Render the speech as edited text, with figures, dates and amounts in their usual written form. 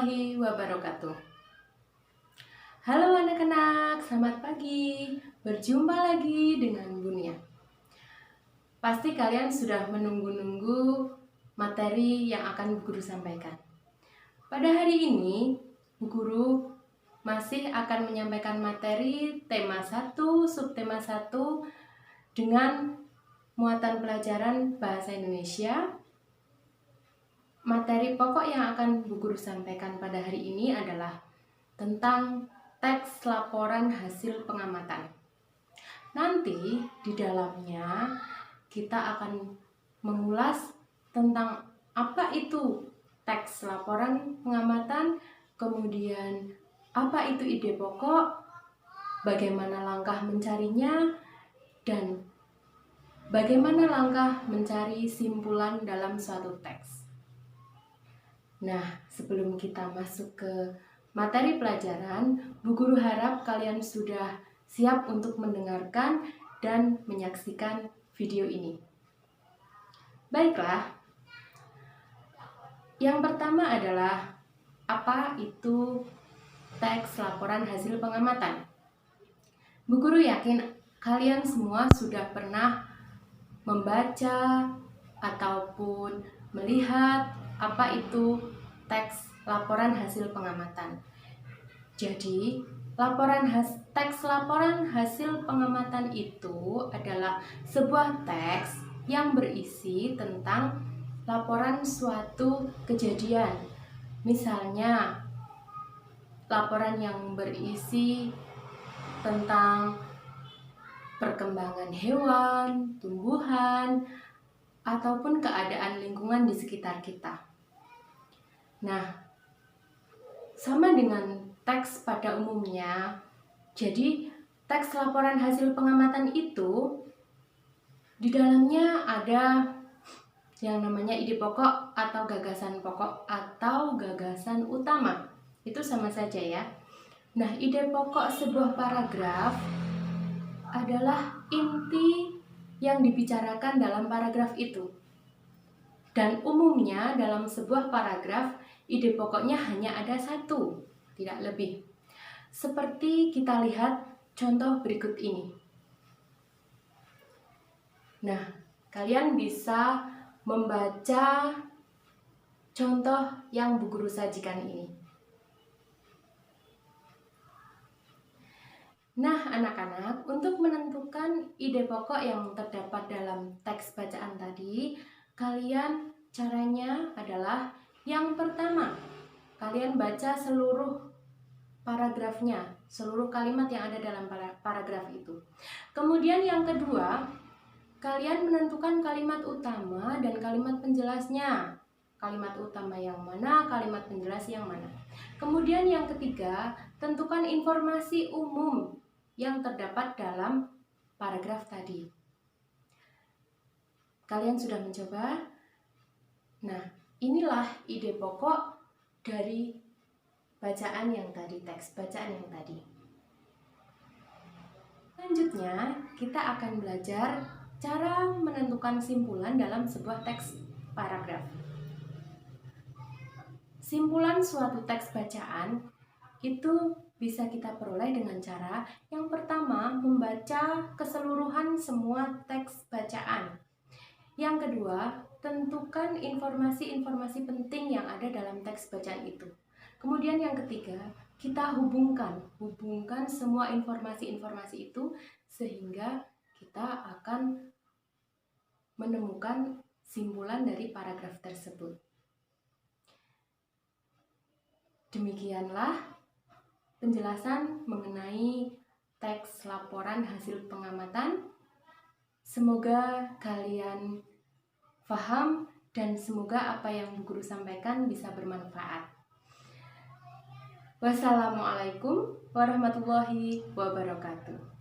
warahmatullahi wabarakatuh. Halo anak-anak, selamat pagi. Berjumpa lagi dengan Bunia. Pasti kalian sudah menunggu-nunggu materi yang akan Bu Guru sampaikan. Pada hari ini, Bu Guru masih akan menyampaikan materi tema 1, subtema 1 dengan muatan pelajaran Bahasa Indonesia. Materi pokok yang akan Bu Guru sampaikan pada hari ini adalah tentang teks laporan hasil pengamatan. Nanti di dalamnya kita akan mengulas tentang apa itu teks laporan pengamatan, kemudian apa itu ide pokok, bagaimana langkah mencarinya, dan bagaimana langkah mencari simpulan dalam suatu teks. Nah, sebelum kita masuk ke materi pelajaran, Bu Guru harap kalian sudah siap untuk mendengarkan dan menyaksikan video ini. Baiklah, yang pertama adalah apa itu teks laporan hasil pengamatan. Bu Guru yakin kalian semua sudah pernah membaca ataupun melihat apa itu teks laporan hasil pengamatan. Jadi, teks laporan hasil pengamatan itu adalah sebuah teks yang berisi tentang laporan suatu kejadian. Misalnya, laporan yang berisi tentang perkembangan hewan, tumbuhan, ataupun keadaan lingkungan di sekitar kita. Nah, sama dengan teks pada umumnya, jadi teks laporan hasil pengamatan itu di dalamnya ada yang namanya ide pokok atau gagasan pokok atau gagasan utama. Itu sama saja ya. Nah, ide pokok sebuah paragraf adalah inti yang dibicarakan dalam paragraf itu. Dan umumnya dalam sebuah paragraf, ide pokoknya hanya ada satu, tidak lebih. Seperti kita lihat contoh berikut ini. Nah, kalian bisa membaca contoh yang Bu Guru sajikan ini. Nah, anak-anak, untuk menentukan ide pokok yang terdapat dalam teks bacaan tadi, kalian caranya adalah yang pertama, kalian baca seluruh paragrafnya, seluruh kalimat yang ada dalam paragraf itu. Kemudian yang kedua, kalian menentukan kalimat utama dan kalimat penjelasnya. Kalimat utama yang mana, kalimat penjelas yang mana. Kemudian yang ketiga, tentukan informasi umum yang terdapat dalam paragraf tadi. Kalian sudah mencoba? Nah, inilah ide pokok dari bacaan yang tadi, teks bacaan yang tadi. Selanjutnya, kita akan belajar cara menentukan simpulan dalam sebuah teks paragraf. Simpulan suatu teks bacaan itu bisa kita peroleh dengan cara yang pertama, membaca keseluruhan semua teks bacaan. Yang kedua, tentukan informasi-informasi penting yang ada dalam teks bacaan itu. Kemudian yang ketiga, kita hubungkan semua informasi-informasi itu sehingga kita akan menemukan simpulan dari paragraf tersebut. Demikianlah penjelasan mengenai teks laporan hasil pengamatan. Semoga kalian paham dan semoga apa yang Bu Guru sampaikan bisa bermanfaat. Wassalamualaikum warahmatullahi wabarakatuh.